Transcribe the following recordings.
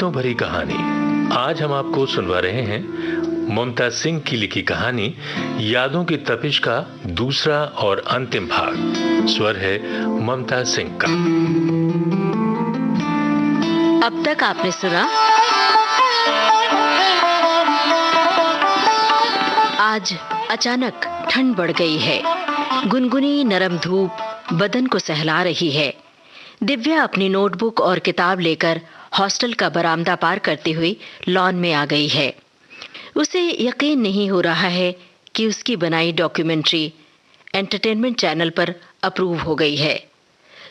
गीतों भरी कहानी। आज हम आपको सुनवा रहे हैं ममता सिंह की लिखी कहानी यादों की तपिश का दूसरा और अंतिम भाग। स्वर है ममता सिंह का। अब तक आपने सुना आज अचानक ठंड बढ़ गई है। गुनगुनी नरम धूप बदन को सहला रही है। दिव्या अपनी नोटबुक और किताब लेकर हॉस्टल का बरामदा पार करते हुए लॉन में आ गई है। उसे यकीन नहीं हो रहा है कि उसकी बनाई डॉक्यूमेंट्री एंटरटेनमेंट चैनल पर अप्रूव हो गई है।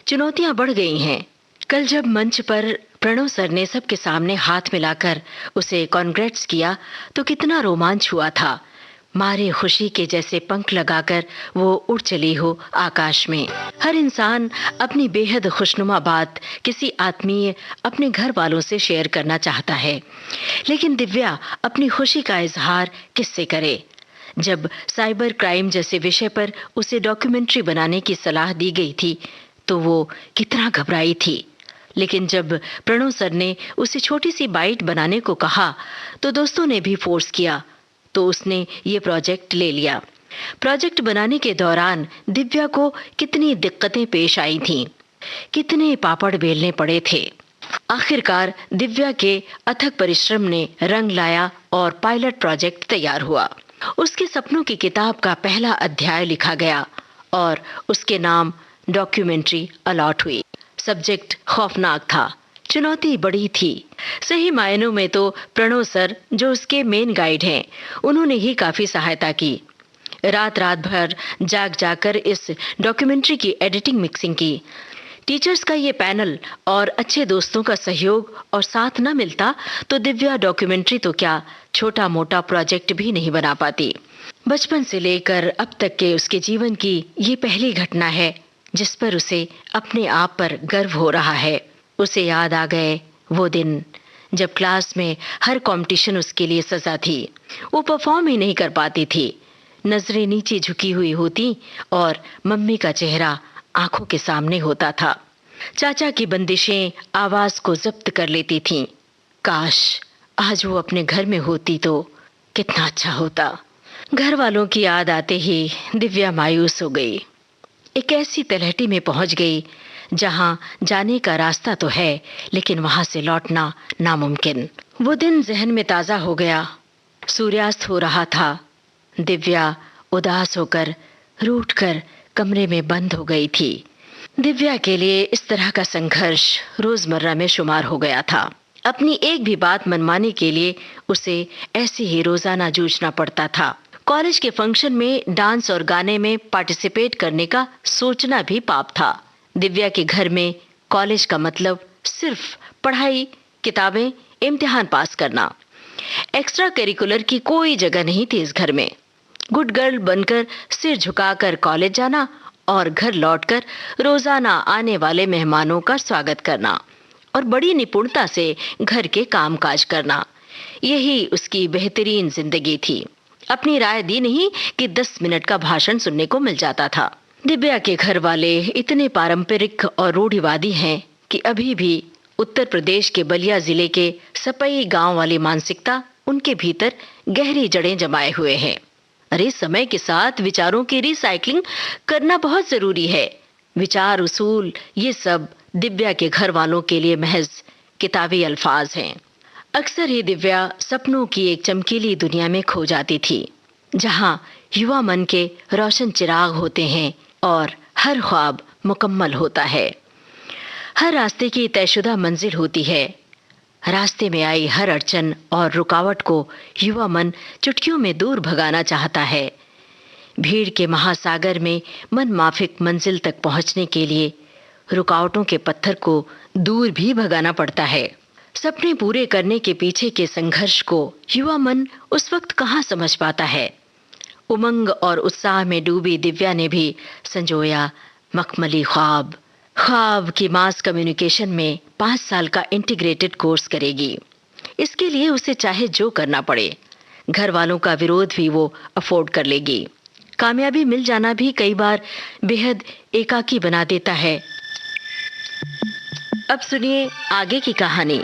चुनौतियां बढ़ गई हैं। कल जब मंच पर प्रणव सर ने सबके सामने हाथ मिलाकर उसे कॉन्ग्रेट्स किया तो कितना रोमांच हुआ था। मारे खुशी के जैसे पंख लगाकर वो उड़ चली हो आकाश में। हर इंसान अपनी बेहद खुशनुमा बात किसी आत्मीय अपने घर वालों से शेयर करना चाहता है, लेकिन दिव्या अपनी खुशी का इजहार किससे करे। जब साइबर क्राइम जैसे विषय पर उसे डॉक्यूमेंट्री बनाने की सलाह दी गई थी तो वो कितना घबराई थी, लेकिन जब प्रणव सर ने उसे छोटी सी बाइट बनाने को कहा तो दोस्तों ने भी फोर्स किया तो उसने ये प्रोजेक्ट ले लिया। प्रोजेक्ट बनाने के दौरान दिव्या को कितनी दिक्कतें पेश आई थीं, कितने पापड़ बेलने पड़े थे। आखिरकार दिव्या के अथक परिश्रम ने रंग लाया और पायलट प्रोजेक्ट तैयार हुआ। उसके सपनों की किताब का पहला अध्याय लिखा गया और उसके नाम डॉक्यूमेंट्री अलॉट हुई। सब्जेक्ट खौफनाक था, चुनौती बड़ी थी। सही मायनों में तो प्रणव सर जो उसके मेन गाइड हैं, उन्होंने ही काफी सहायता की। रात भर जाग जाकर इस डॉक्यूमेंट्री की एडिटिंग मिक्सिंग की। टीचर्स का ये पैनल और अच्छे दोस्तों का सहयोग और साथ न मिलता तो दिव्या डॉक्यूमेंट्री तो क्या छोटा मोटा प्रोजेक्ट भी नहीं बना पाती। बचपन से लेकर अब तक के उसके जीवन की ये पहली घटना है जिस पर उसे अपने आप पर गर्व हो रहा है। उसे याद आ गए वो दिन जब क्लास में हर कंपटीशन उसके लिए सजा थी। वो परफॉर्म ही नहीं कर पाती थी। नजरें नीचे झुकी हुई होती और मम्मी का चेहरा आंखों के सामने होता था। चाचा की बंदिशें आवाज को जब्त कर लेती थीं। काश आज वो अपने घर में होती तो कितना अच्छा होता। घर वालों की याद आते ही दिव्या मायूस हो गई। एक ऐसी तलहटी में पहुंच गई जहां जाने का रास्ता तो है लेकिन वहां से लौटना नामुमकिन। वो दिन जहन में ताजा हो गया। सूर्यास्त हो रहा था। दिव्या उदास होकर रूठकर कमरे में बंद हो गई थी। दिव्या के लिए इस तरह का संघर्ष रोजमर्रा में शुमार हो गया था। अपनी एक भी बात मनवाने के लिए उसे ऐसे ही रोजाना जूझना पड़ता था। कॉलेज के फंक्शन में डांस और गाने में पार्टिसिपेट करने का सोचना भी पाप था। दिव्या के घर में कॉलेज का मतलब सिर्फ पढ़ाई, किताबें, इम्तिहान पास करना। एक्स्ट्रा करिकुलर की कोई जगह नहीं थी इस घर में। गुड गर्ल बनकर सिर झुकाकर कॉलेज जाना और घर लौटकर रोजाना आने वाले मेहमानों का स्वागत करना और बड़ी निपुणता से घर के कामकाज करना, यही उसकी बेहतरीन जिंदगी थी। अपनी राय दी नहीं कि 10 मिनट का भाषण सुनने को मिल जाता था। दिव्या के घर वाले इतने पारंपरिक और रूढ़िवादी हैं कि अभी भी उत्तर प्रदेश के बलिया जिले के सपई गांव वाली मानसिकता उनके भीतर गहरी जड़ें जमाए हुए है। अरे समय के साथ विचारों की रिसाइकलिंग करना बहुत जरूरी है। विचार, उसूल, ये सब दिव्या के घर वालों के लिए महज किताबी अल्फाज हैं। अक्सर ही दिव्या सपनों की एक चमकीली दुनिया में खो जाती थी जहां युवा मन के रोशन चिराग होते हैं और हर ख्वाब मुकम्मल होता है। हर रास्ते की तयशुदा मंजिल होती है। रास्ते में आई हर अड़चन और रुकावट को युवा मन चुटकियों में दूर भगाना चाहता है। भीड़ के महासागर में मन माफिक मंजिल तक पहुंचने के लिए रुकावटों के पत्थर को दूर भी भगाना पड़ता है। सपने पूरे करने के पीछे के संघर्ष को युवा मन उस वक्त कहाँ समझ पाता है। उमंग और उत्साह में डूबी दिव्या ने भी संजोया मखमली ख्वाब की मास कम्युनिकेशन में 5 साल का इंटीग्रेटेड कोर्स करेगी। इसके लिए उसे चाहे जो करना पड़े, घर वालों का विरोध भी वो अफोर्ड कर लेगी। कामयाबी मिल जाना भी कई बार बेहद एकाकी बना देता है। अब सुनिए आगे की कहानी।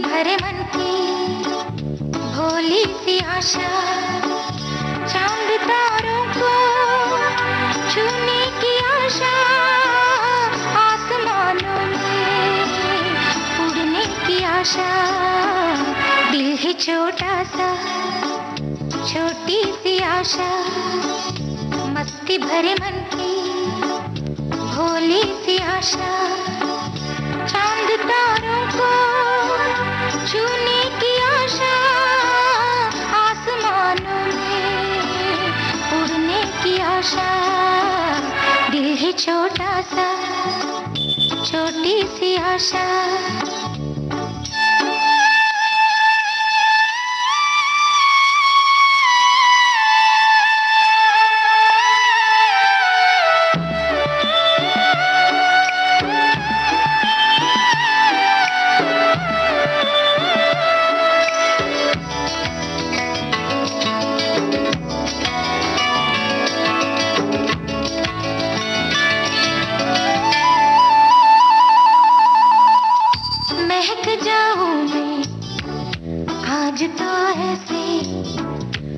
भरे मन की भोली सी आशा, चांद तारों को छूने की आशा, आसमानों में उड़ने की आशा। दिल है छोटा सा, छोटी सी आशा, मस्ती भरे मन की भोली सी आशा, चांद तारों को छूने की आशा, आसमानों में उड़ने की आशा। दिल है छोटा सा, छोटी सी आशा। आज तो ऐसे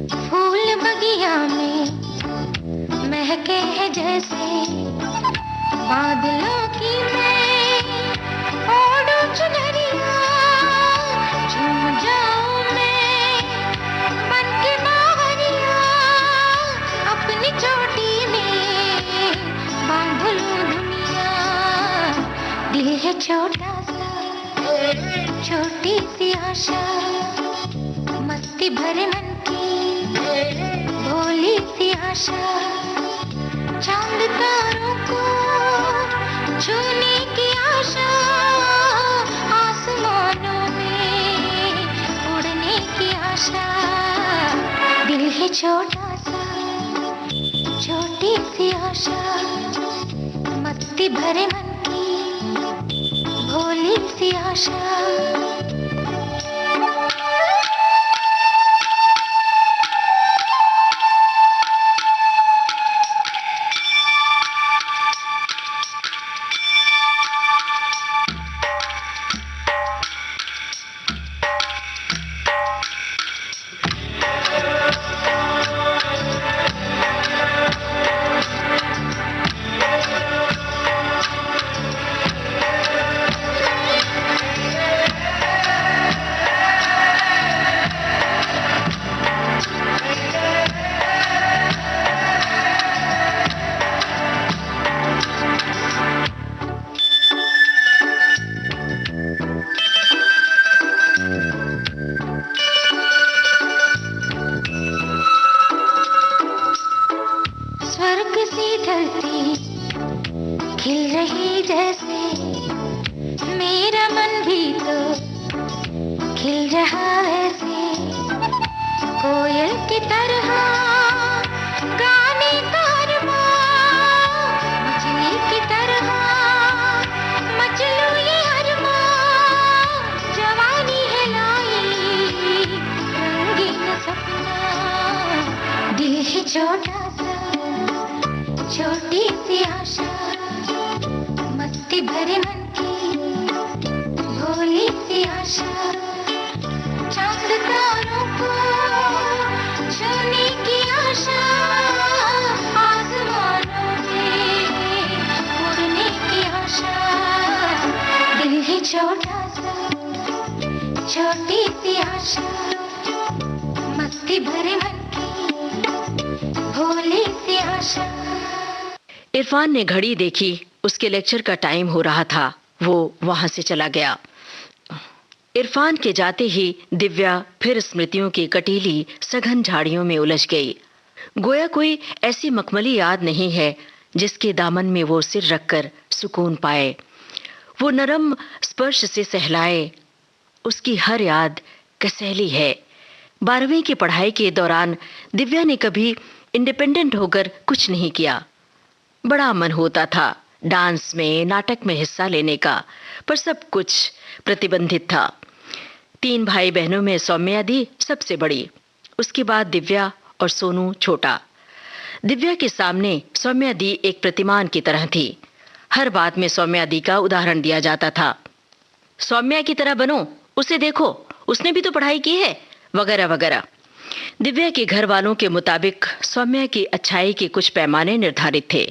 फूल बगिया में महके हैं जैसे, बादलों की मैं ओढ़ूं चुनरिया, झूम जाऊं मैं बन के बावरिया, अपनी चोटी में बांध लूं दुनिया। दिल है छोटा सा, छोटी सी आशा, मस्ती भरे मन की भोली सी आशा, चांद तारों को छूने की आशा, आसमानों में उड़ने की आशा। दिल है छोटा सा, छोटी सी आशा, मस्ती भरे मन की भोली सी आशा। स्वर्ग सी धरती खिल रही जैसे, मेरा मन भी तो खिल रहा ऐसे, कोयल की तरह गाने का अरमान, मछली की तरह मचलूं ये अरमान, जवानी है लाई रंगीन सपना। दिल है छोटा सा, छोटी सी आशा, मस्ती भरे मन की भोली सी आशा, चांद तारों को छूने की आशा, आसमानों में उड़ने की आशा। दिल है छोटा सा, छोटी सी आशा, मस्ती भरे मन की भोली सी आशा। इरफान ने घड़ी देखी, उसके लेक्चर का टाइम हो रहा था। वो वहां से चला गया। इरफान के जाते ही दिव्या फिर स्मृतियों की कटीली सघन झाड़ियों में उलझ गई। गोया कोई ऐसी मखमली याद नहीं है जिसके दामन में वो सिर रखकर सुकून पाए, वो नरम स्पर्श से सहलाए। उसकी हर याद कसैली है। 12वीं की पढ़ाई के दौरान दिव्या ने कभी इंडिपेंडेंट होकर कुछ नहीं किया। बड़ा मन होता था डांस में, नाटक में हिस्सा लेने का, पर सब कुछ प्रतिबंधित था। 3 भाई बहनों में सौम्या दी सबसे बड़ी, उसके बाद दिव्या और सोनू छोटा। दिव्या के सामने सौम्या दी एक प्रतिमान की तरह थी। हर बात में सौम्या दी का उदाहरण दिया जाता था। सौम्या की तरह बनो, उसे देखो, उसने भी तो पढ़ाई की है, वगैरह वगैरह। दिव्या के घर वालों के मुताबिक सौम्या की अच्छाई के कुछ पैमाने निर्धारित थे,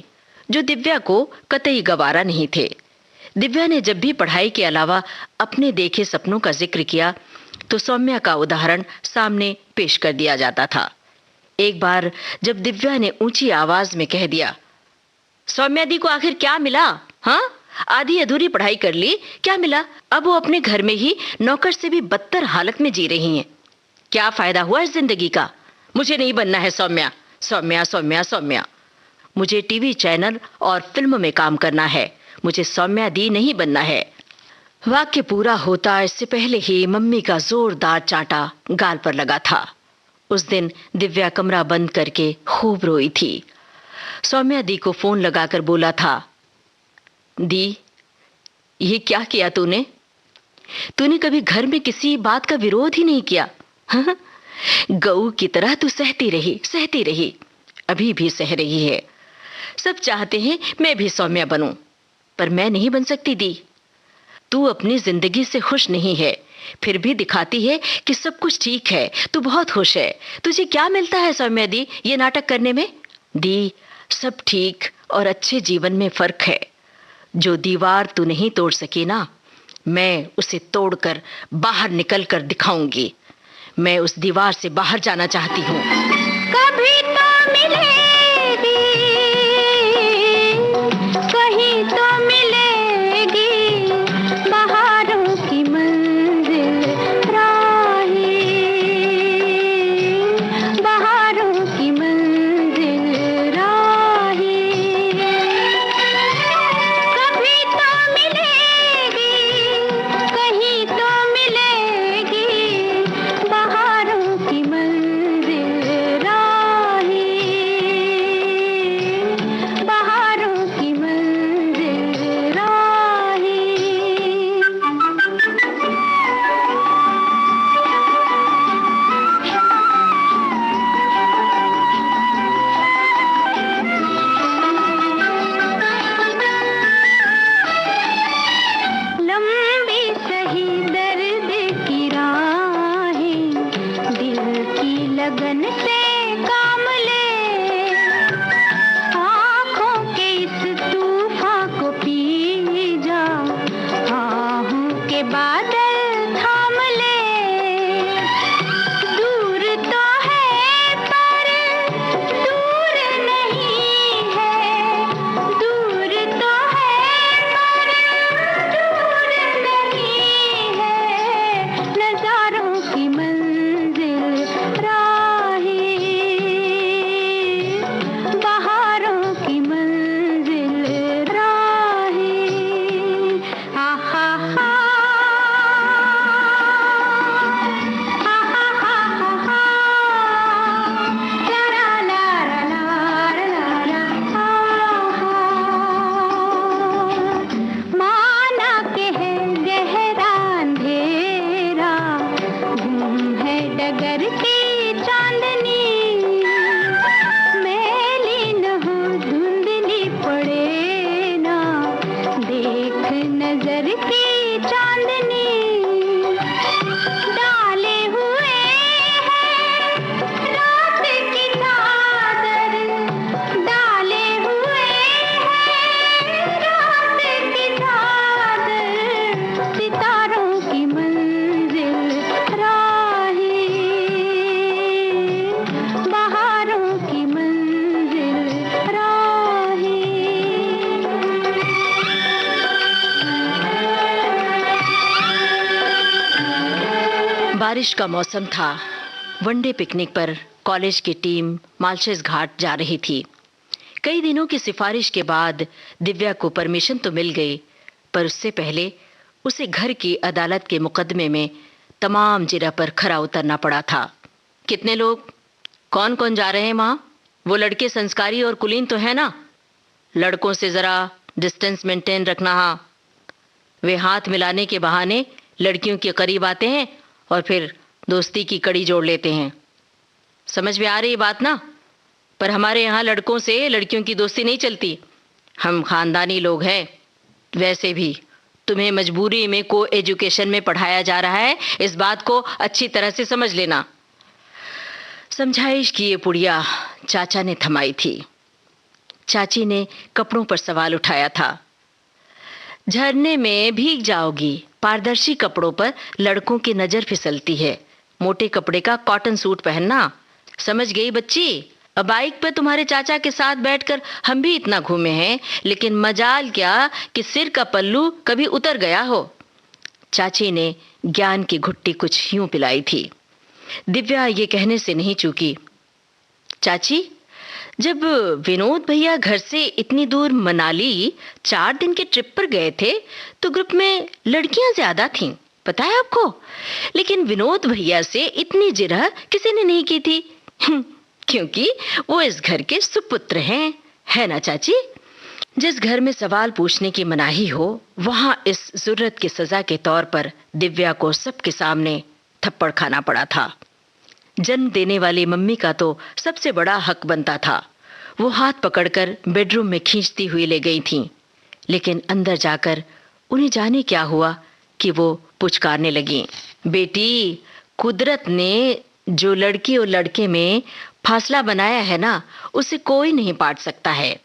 जो दिव्या को कतई गवारा नहीं थे। दिव्या ने जब भी पढ़ाई के अलावा अपने देखे सपनों का जिक्र किया तो सौम्या का उदाहरण सामने पेश कर दिया जाता था। एक बार जब दिव्या ने ऊंची आवाज में कह दिया, सौम्या दी को आखिर क्या मिला? हाँ, आधी अधूरी पढ़ाई कर ली, क्या मिला? अब वो अपने घर में ही नौकर से भी बदतर हालत में जी रही हैं। क्या फायदा हुआ इस जिंदगी का? मुझे नहीं बनना है सौम्या, सौम्या, सौम्या, सौम्या। मुझे टीवी चैनल और फिल्म में काम करना है, मुझे सौम्या दी नहीं बनना है। वाक्य पूरा होता इससे पहले ही मम्मी का जोरदार चांटा गाल पर लगा था। उस दिन दिव्या कमरा बंद करके खूब रोई थी। सौम्या दी को फोन लगाकर बोला था, दी, ये क्या किया तूने? तूने कभी घर में किसी बात का विरोध ही नहीं किया। हाँ? गऊ की तरह तू सहती रही, अभी भी सह रही है। सब चाहते हैं मैं भी सौम्या बनूं, पर मैं नहीं बन सकती दी। तू अपनी जिंदगी से खुश नहीं है, फिर भी दिखाती है कि सब कुछ ठीक है, तू बहुत खुश है। तुझे क्या मिलता है सौम्या दी ये नाटक करने में? दी, सब ठीक और अच्छे जीवन में फर्क है। जो दीवार तू नहीं तोड़ सकी ना, मैं उसे तोड़कर बाहर निकल कर दिखाऊंगी। मैं उस दीवार से बाहर जाना चाहती हूँ। कभी तो मिलेगी, कहीं तो मिलेगी बहारों की मंजिल राहें, बहारों की मंजिल राहें। कभी तो मिलेगी, कहीं तो मिलेगी बहारों की मंजिल राहें, बहारों की मंजिल राहें। लंबी सही दर्द की राहें, दिल की लगन से काम ले, आँखों के इस तूफान को पी जा, आहों के बादल थाम ले। दूर तो है पर दूर नहीं है, दूर तो है पर दूर नहीं है, नजारों की मंजिल राहें, बहारों की मंजिल राहें। आहा हा, आहा हा हा हा, ला ला ला ला ला ला, आहा। माना के है गहरा अंधेरा, गुम है डगर की चांदनी, मैली न हो धुंधली पड़े ना, देख नजर की चांदनी। डाले हुए हैं रात की चादर, डाले हुए हैं रात की चादर, सितारों की मंजिल राहें, बहारों की मंजिल राहें। बारिश का मौसम था। वनडे पिकनिक पर कॉलेज की टीम मालशेज घाट जा रही थी। कई दिनों की सिफारिश के बाद दिव्या को परमिशन तो मिल गई, पर उससे पहले उसे घर की अदालत के मुकदमे में तमाम जिरा पर खरा उतरना पड़ा था। कितने लोग, कौन कौन जा रहे हैं वहां? वो लड़के संस्कारी और कुलीन तो है ना? लड़कों से जरा डिस्टेंस मेंटेन रखना। हाँ, वे हाथ मिलाने के बहाने लड़कियों के करीब आते हैं और फिर दोस्ती की कड़ी जोड़ लेते हैं। समझ में आ रही बात ना? पर हमारे यहाँ लड़कों से लड़कियों की दोस्ती नहीं चलती। हम खानदानी लोग हैं। वैसे भी तुम्हें मजबूरी में को एजुकेशन में पढ़ाया जा रहा है, इस बात को अच्छी तरह से समझ लेना। समझाइश की ये पुड़िया चाचा ने थमाई थी। चाची ने कपड़ों पर सवाल उठाया था। झरने में भीग जाओगी, पारदर्शी कपड़ों पर लड़कों की नजर फिसलती है, मोटे कपड़े का कॉटन सूट पहनना। समझ गई बच्ची? बाइक पर तुम्हारे चाचा के साथ बैठकर हम भी इतना घूमे हैं, लेकिन मजाल क्या कि सिर का पल्लू कभी उतर गया हो। चाची ने ज्ञान की घुट्टी कुछ यूं पिलाई थी। दिव्या ये कहने से नहीं चूकी। चाची, जब विनोद भैया घर से इतनी दूर मनाली 4 दिन के ट्रिप पर गए थे तो ग्रुप में लड़कियां ज्यादा थीं, पता है आपको? लेकिन विनोद भैया से इतनी जिरह किसी ने नहीं की थी, क्योंकि वो इस घर के सुपुत्र हैं, है ना चाची? जिस घर में सवाल पूछने की मनाही हो, वहां इस जुर्रत की सजा के तौर पर दिव्या को सबके सामने थप्पड़ खाना पड़ा था। जन्म देने वाली मम्मी का तो सबसे बड़ा हक बनता था। वो हाथ पकड़कर बेडरूम में खींचती हुई ले गई थीं, लेकिन अंदर जाकर उन्हें जाने क्या हुआ कि वो पुचकारने लगीं। बेटी, कुदरत ने जो लड़की और लड़के में फासला बनाया है ना, उसे कोई नहीं पाट सकता है।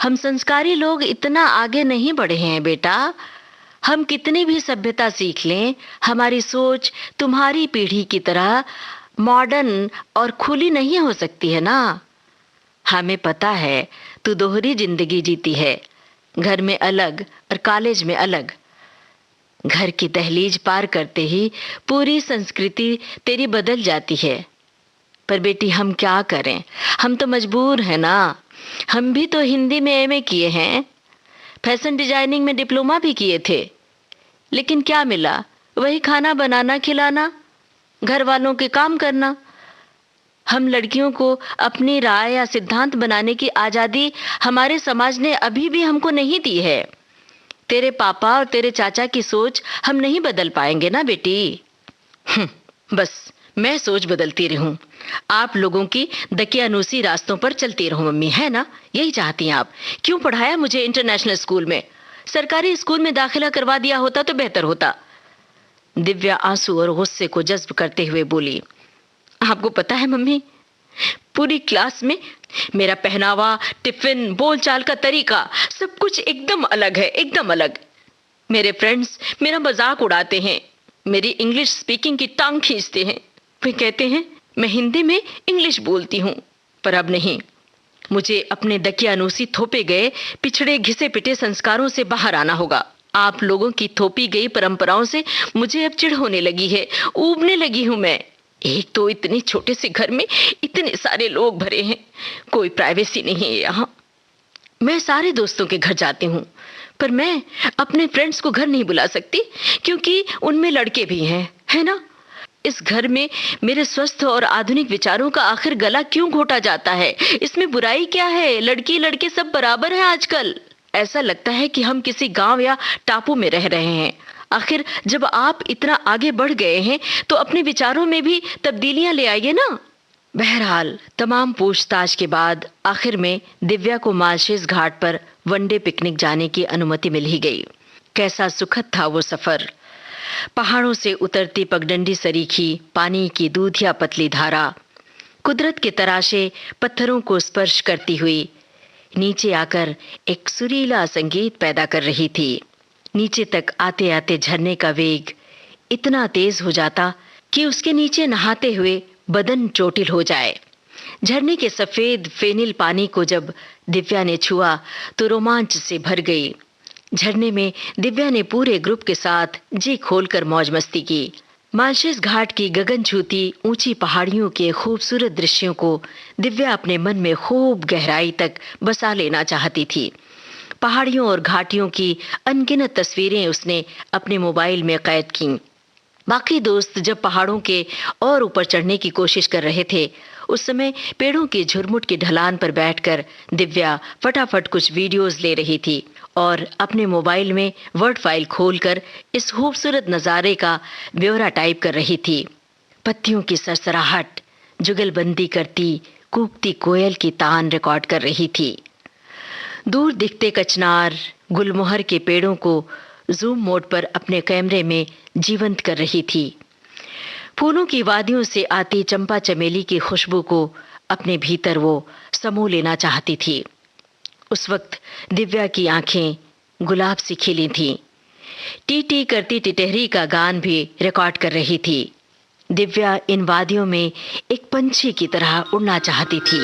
हम संस्कारी लोग इतना आगे नहीं बढ़े हैं बेटा। हम कितनी भी सभ्यता सीख लें, हमारी सोच तुम्हारी पीढ़ी की तरह मॉडर्न और खुली नहीं हो सकती है ना। हमें पता है तू दोहरी जिंदगी जीती है, घर में अलग और कॉलेज में अलग। घर की दहलीज पार करते ही पूरी संस्कृति तेरी बदल जाती है। पर बेटी, हम क्या करें, हम तो मजबूर हैं ना। हम भी तो हिंदी में एमए किए हैं, फैशन डिजाइनिंग में डिप्लोमा भी किए थे, लेकिन क्या मिला? वही खाना बनाना खिलाना, घर वालों के काम करना। हम लड़कियों को अपनी राय या सिद्धांत बनाने की आजादी हमारे समाज ने अभी भी हमको नहीं दी है। तेरे पापा और तेरे चाचा की सोच हम नहीं बदल पाएंगे ना बेटी। बस मैं सोच बदलती रहूं, आप लोगों की दकियानूसी रास्तों पर चलती रहूं मम्मी, है ना? यही चाहती हैं आप। क्यों पढ़ाया मुझे इंटरनेशनल स्कूल में? सरकारी स्कूल में दाखिला करवा दिया होता तो बेहतर होता। दिव्या आंसू और गुस्से को जज्ब करते हुए बोली। आपको पता है मम्मी, पूरी क्लास में मेरा पहनावा, टिफिन, बोलचाल का तरीका सब कुछ एकदम अलग है, एकदम अलग। मेरे फ्रेंड्स मेरा मजाक उड़ाते हैं, मेरी इंग्लिश स्पीकिंग की टांग खींचते हैं। वे कहते हैं मैं हिंदी में इंग्लिश बोलती हूँ, पर अब नहीं। मुझे अपने दकियानूसी थोपे गए पिछड़े घिसे पिटे संस्कारों से बाहर आना होगा। आप लोगों की थोपी गई परंपराओं से मुझे अब चिढ़ होने लगी है, ऊबने लगी हूं मैं। एक तो इतने छोटे से घर में इतने सारे लोग भरे हैं, कोई प्राइवेसी नहीं है यहाँ। मैं सारे दोस्तों के घर जाती हूँ, पर मैं अपने फ्रेंड्स को घर नहीं बुला सकती, क्योंकि उनमें लड़के भी हैं, है ना? इस घर में मेरे स्वस्थ और आधुनिक विचारों का आखिर गला क्यों घोटा जाता है? इसमें बुराई क्या है? लड़की लड़के सब बराबर हैं आजकल। ऐसा लगता है कि हम किसी गांव या टापू में रह रहे हैं। आखिर जब आप इतना आगे बढ़ गए हैं तो अपने विचारों में भी तब्दीलियां ले आइए ना। बहरहाल तमाम पूछताछ के बाद आखिर में दिव्या को मालशेज घाट पर वनडे पिकनिक जाने की अनुमति मिल ही गई। कैसा सुखद था वो सफर। पहाड़ों से उतरती पगडंडी सरीखी पानी की दूधिया पतली धारा कुदरत के तराशे पत्थरों को स्पर्श करती हुई नीचे आकर एक सुरीला संगीत पैदा कर रही थी। नीचे तक आते आते झरने का वेग इतना तेज हो जाता कि उसके नीचे नहाते हुए बदन चोटिल हो जाए। झरने के सफेद फेनिल पानी को जब दिव्या ने छुआ तो रोमांच से भर गई। झरने में दिव्या ने पूरे ग्रुप के साथ जी खोलकर मौज मस्ती की। मालशेज घाट की गगन छूती ऊंची पहाड़ियों के खूबसूरत दृश्यों को दिव्या अपने मन में खूब गहराई तक बसा लेना चाहती थी। पहाड़ियों और घाटियों की अनगिनत तस्वीरें उसने अपने मोबाइल में कैद कीं। बाकी दोस्त जब पहाड़ों के और ऊपर चढ़ने की कोशिश कर रहे थे, उस समय पेड़ों की झुरमुट की ढलान पर बैठकर दिव्या फटाफट कुछ वीडियोस ले रही थी और अपने मोबाइल में वर्ड फाइल खोलकर इस खूबसूरत नज़ारे का ब्यौरा टाइप कर रही थी। पत्तियों की सरसराहट, जुगलबंदी करती कूकती कोयल की तान रिकॉर्ड कर रही थी। दूर दिखते कचनार, गुलमोहर के पेड़ों को जूम मोड पर अपने कैमरे में जीवंत कर रही थी। फूलों की वादियों से आती चंपा चमेली की खुशबू को अपने भीतर वो समो लेना चाहती थी। उस वक्त दिव्या की आंखें गुलाब सी खिली थीं। टी टी करती टिटहरी का गान भी रिकॉर्ड कर रही थी। दिव्या इन वादियों में एक पंछी की तरह उड़ना चाहती थी।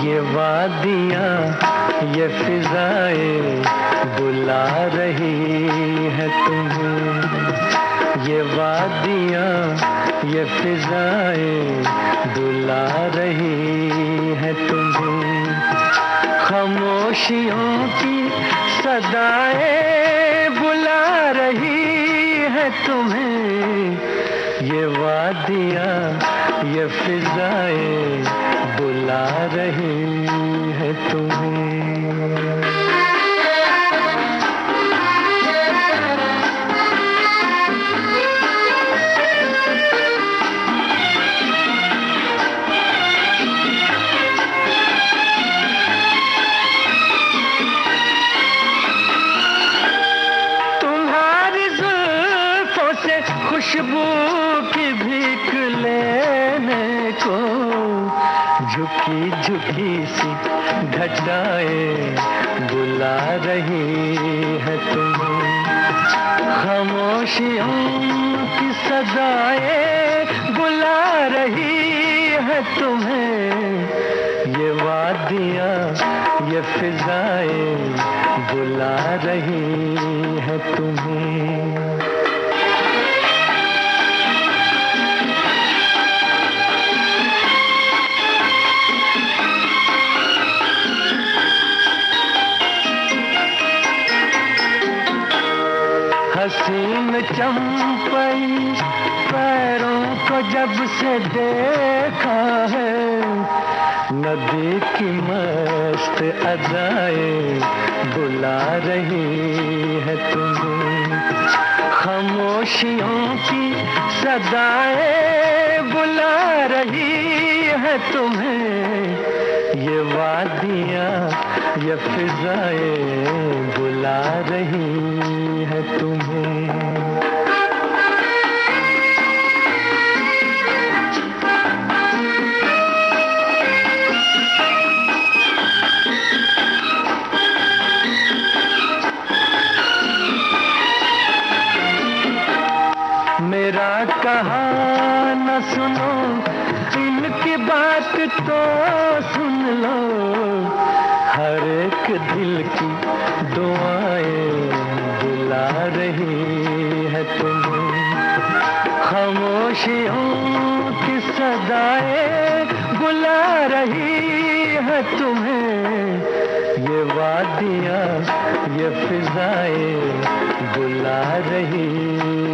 ये वादियाँ ये फिजाएं बुला रही है तुम्हें, ये वादियाँ ये फिजाएं बुला रही है तुम्हें, खामोशियों की सदाएं बुला रही है तुम्हें, ये वादियाँ ये फिजाएं बुला रही है तुम्हें। खुशबू की भीख लेने को झुकी झुकी सी घटाएं बुला रही है तुम्हें, खामोशियों की सदाएं बुला रही है तुम्हें, ये वादियाँ ये फिजाएं बुला रही है तुम्हें। हसीन चंपई पैरों को जब से देखा है, नदी की मस्त अदाएं बुला रही है तुम्हें, खामोशियों की सदाएं बुला रही है तुम्हें, ये वादियाँ ये फिजाएं बुला रही है तुम्हें। मेरा कहा न सुनो, इनकी बात तो सुन लो, हर एक दिल की दुआएं बुला रही है तुम्हें, खामोशियों की सदाएं बुला रही है तुम्हें, ये वादियाँ ये फिजाएं बुला रही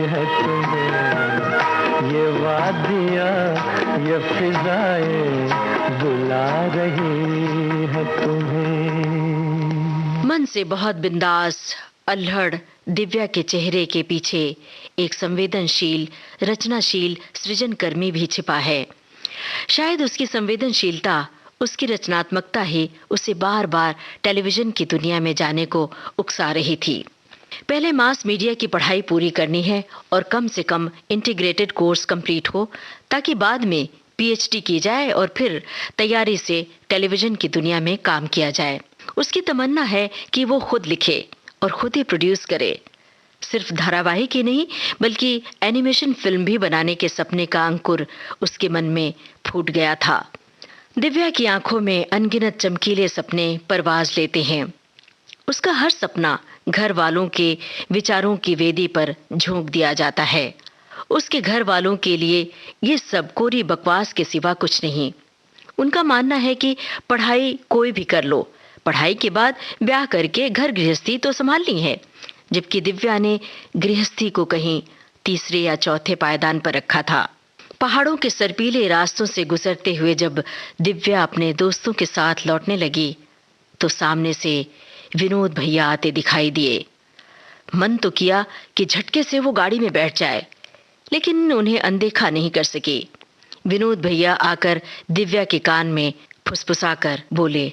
है तुम्हें, ये वादियाँ ये फिजाएं बुला रही है तुम्हें। मन से बहुत बिंदास अल्हड़ दिव्या के चेहरे के पीछे एक संवेदनशील रचनाशील सृजनकर्मी भी छिपा है। शायद उसकी संवेदनशीलता, उसकी रचनात्मकता ही उसे बार बार टेलीविजन की दुनिया में जाने को उकसा रही थी। पहले मास मीडिया की पढ़ाई पूरी करनी है और कम से कम इंटीग्रेटेड कोर्स कंप्लीट हो, ताकि बाद में पीएचडी की जाए और फिर तैयारी से टेलीविजन की दुनिया में काम किया जाए। उसकी तमन्ना है कि वो खुद लिखे और खुद ही प्रोड्यूस करे। सिर्फ धारावाहिक ही नहीं बल्कि एनिमेशन फिल्म भी बनाने के सपने का अंकुर उसके मन में फूट गया था। दिव्या की आंखों में अनगिनत चमकीले सपने परवाज लेते हैं। उसका हर सपना घर वालों के विचारों की वेदी पर झोंक दिया जाता है। उसके घर वालों के लिए ये सब कोरी बकवास के सिवा कुछ नहीं। उनका मानना है कि पढ़ाई कोई भी कर लो, पढ़ाई के बाद ब्याह करके घर गृहस्थी तो संभालनी है। जबकि दिव्या ने गृहस्थी को कहीं तीसरे या चौथे पायदान पर रखा था। पहाड़ों के सर्पीले रास्तों से गुजरते हुए जब दिव्या अपने दोस्तों के साथ लौटने लगी तो सामने से विनोद भैया आते दिखाई दिए। मन तो किया कि झटके से वो गाड़ी में बैठ जाए, लेकिन उन्हें अनदेखा नहीं कर सकी। विनोद भैया आकर दिव्या के कान में फुसफुसाकर बोले,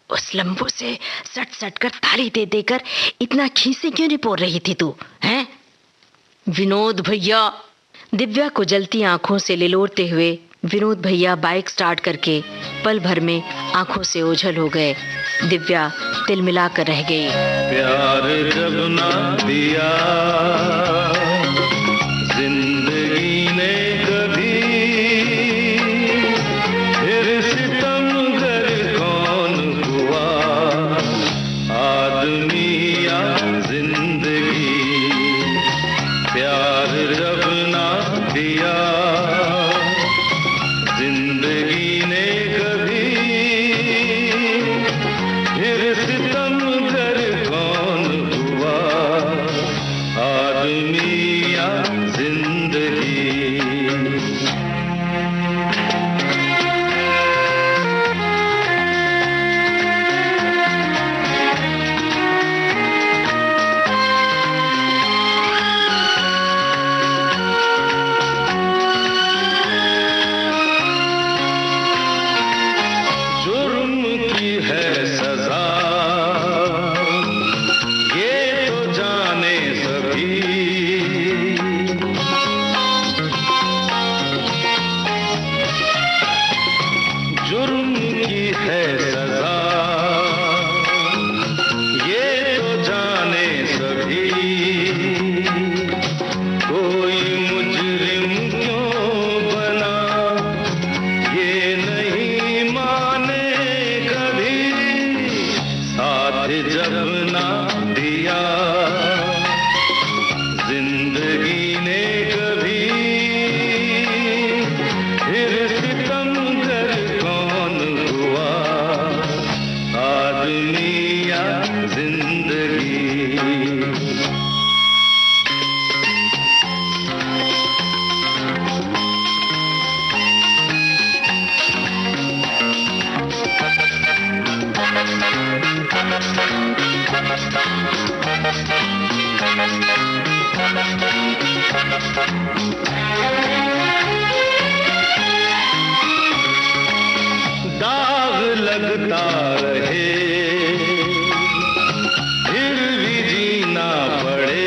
उस लंबू से सट सट कर ताली दे देकर इतना खीसे क्यों नहीं पोर रही थी तू, हैं? विनोद भैया! दिव्या को जलती आंखों से लिलोड़ते हुए विनोद भैया बाइक स्टार्ट करके पल भर में आंखों से ओझल हो गए। दिव्या तिलमिला कर रह गई। प्यार जब ना दिया जिंदगी ने कभी, फिर सितमगर कौन हुआ आदमी या जिंदगी। प्यार जब ना दिया जिंदगी ने कभी, फिर सितमगर कौन हुआ आदमी या जिंदगी। जुर्म की है सजा ये तो जाने सभी, जुर्म की है सजा ये तो जाने सभी। कोई मुजरिम क्यों बना ये नहीं माने कभी, साथ जब ना दिया जिंदगी ने कभी, फिर सितमगर कौन हुआ आदमी या जिंदगी। दाग लगता रहे फिर भी जीना पड़े,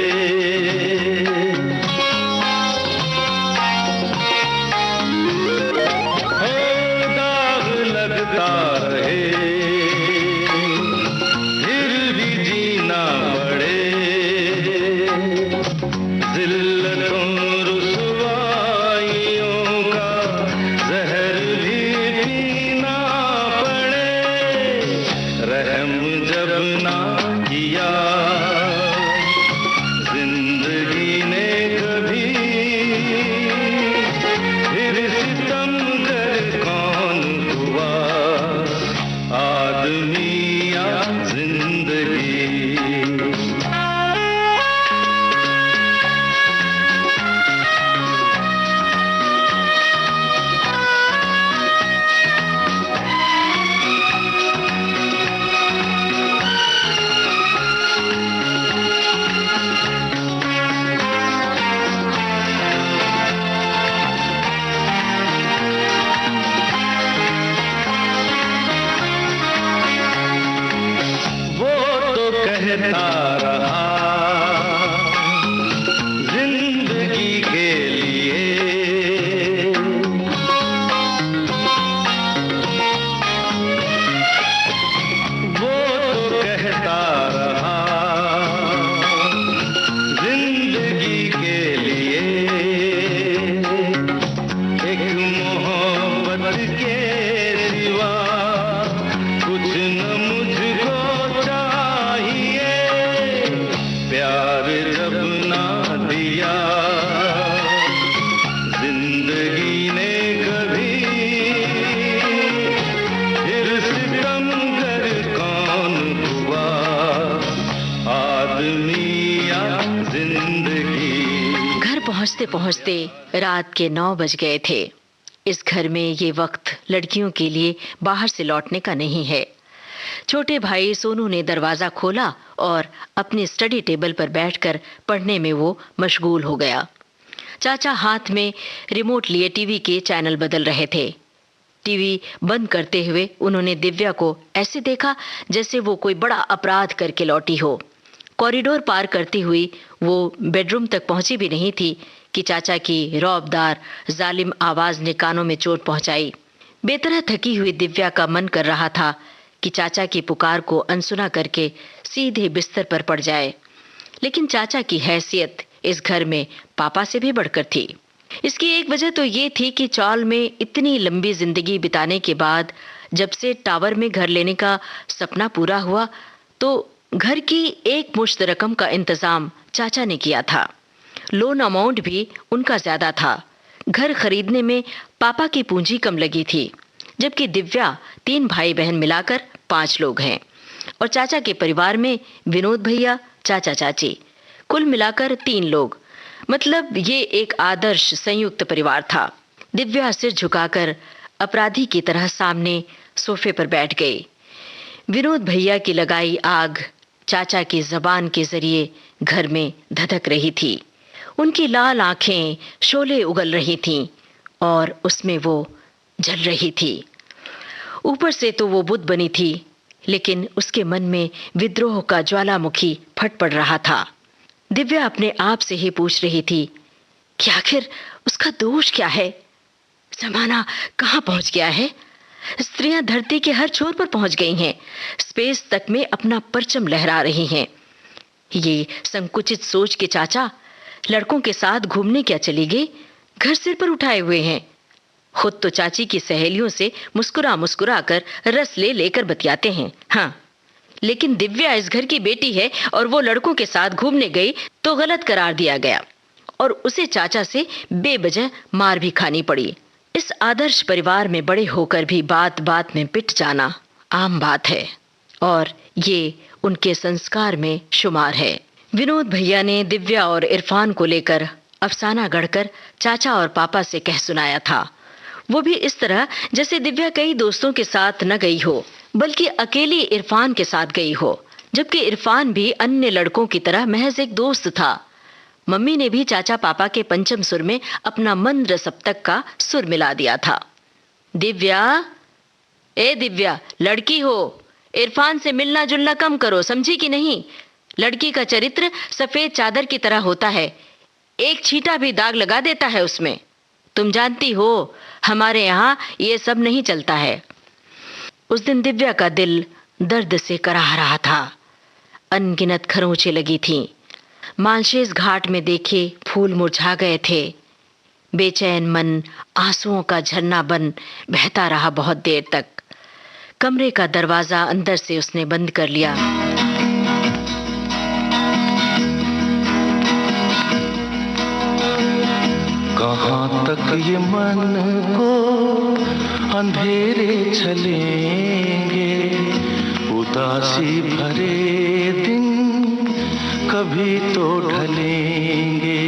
दाग लगता रहे फिर भी जीना पड़े। जिल्लतों रुसवाइयों का जहर भी पीना पड़े, रहम जब ना किया जिंदगी ने कभी, फिर सितमगर कौन हुआ आदमी या जिंदगी। वो तो कहता रहा जिंदगी के लिए, वो तो कहता रहा जिंदगी के लिए। एक मोहब्बत के सिवा कुछ न मुझको चाहिए, प्यार जब ना दिया जिंदगी ने कभी, फिर सितमगर कौन हुआ आदमी या जिंदगी। घर पहुंचते पहुंचते रात के 9 बज गए थे। इस घर में ये वक्त लड़कियों के लिए बाहर से लौटने का नहीं है। छोटे भाई सोनू ने दरवाजा खोला और अपने स्टडी टेबल पर बैठकर पढ़ने में वो मशगूल हो गया। चाचा हाथ में रिमोट लिए टीवी के चैनल बदल रहे थे। टीवी बंद करते हुए उन्होंने दिव्या को ऐसे देखा जैसे वो कोई बड़ा अपराध करके लौटी हो। कॉरिडोर पार करती हुई वो बेडरूम तक पहुंची भी नहीं थी कि चाचा की रौबदार जालिम आवाज ने कानों में चोट पहुंचाई। बेतरह थकी हुई दिव्या का मन कर रहा था कि चाचा की पुकार को अनसुना करके सीधे बिस्तर पर पड़ जाए, लेकिन चाचा की हैसियत इस घर में पापा से भी बढ़कर थी। इसकी एक वजह तो ये थी कि चौल में इतनी लंबी जिंदगी बिताने के बाद जब से टावर में घर लेने का सपना पूरा हुआ तो घर की एक मुश्त रकम का इंतजाम चाचा ने किया था। लोन अमाउंट भी उनका ज्यादा था। घर खरीदने में पापा की पूंजी कम लगी थी, जबकि दिव्या 3 भाई बहन मिलाकर 5 लोग हैं और चाचा के परिवार में विनोद भैया, चाचा चाची, कुल मिलाकर 3 लोग। मतलब ये एक आदर्श संयुक्त परिवार था। दिव्या सिर झुकाकर अपराधी की तरह सामने सोफे पर बैठ गई। विनोद भैया की लगाई आग चाचा की जबान के जरिए घर में धधक रही थी। उनकी लाल आंखें शोले उगल रही थीं और उसमें वो जल रही थी। ऊपर से तो वो बुद्ध बनी थी, लेकिन उसके मन में विद्रोह का ज्वालामुखी फट पड़ रहा था। दिव्या अपने आप से ही पूछ रही थी कि आखिर उसका दोष क्या है? जमाना कहाँ पहुंच गया है? स्त्रियां धरती के हर छोर पर पहुंच गई हैं, स्पेस तक में अपना परचम लहरा रही हैं। ये संकुचित सोच के चाचा लड़कों के साथ घूमने क्या चली गई, घर सिर पर उठाए हुए हैं। खुद तो चाची की सहेलियों से मुस्कुरा मुस्कुरा कर रस ले लेकर बतियाते हैं। हाँ, लेकिन दिव्या इस घर की बेटी है और वो लड़कों के साथ घूमने गई तो गलत करार दिया गया और उसे चाचा से बेवजह मार भी खानी पड़ी। इस आदर्श परिवार में बड़े होकर भी बात बात में पिट जाना आम बात है और ये उनके संस्कार में शुमार है। विनोद भैया ने दिव्या और इरफान को लेकर अफसाना गढ़कर चाचा और पापा से कह सुनाया था। वो भी इस तरह जैसे दिव्या कई दोस्तों के साथ न गई हो, बल्कि अकेली इरफान के साथ गई हो, जबकि इरफान भी अन्य लड़कों की तरह महज एक दोस्त था। मम्मी ने भी चाचा पापा के पंचम सुर में अपना मंद्र सप्तक का सुर मिला दिया था। दिव्या, ए दिव्या, लड़की हो, इरफान से मिलना जुलना कम करो, समझी कि नहीं? लड़की का चरित्र सफेद चादर की तरह होता है, एक छींटा भी दाग लगा देता है उसमें। तुम जानती हो हमारे यहाँ ये सब नहीं चलता है। उस दिन दिव्या का दिल दर्द से कराह रहा था। अनगिनत खरोंचें लगी थीं। मालशेज घाट में देखे फूल मुरझा गए थे। बेचैन मन आंसुओं का झरना बन बहता रहा बहुत देर तक। कमरे का दरवाजा अंदर से उसने बंद कर लिया। कहाँ तक ये मन को अंधेरे चलेंगे, उदासी भरे दिन कभी तो ढलेंगे।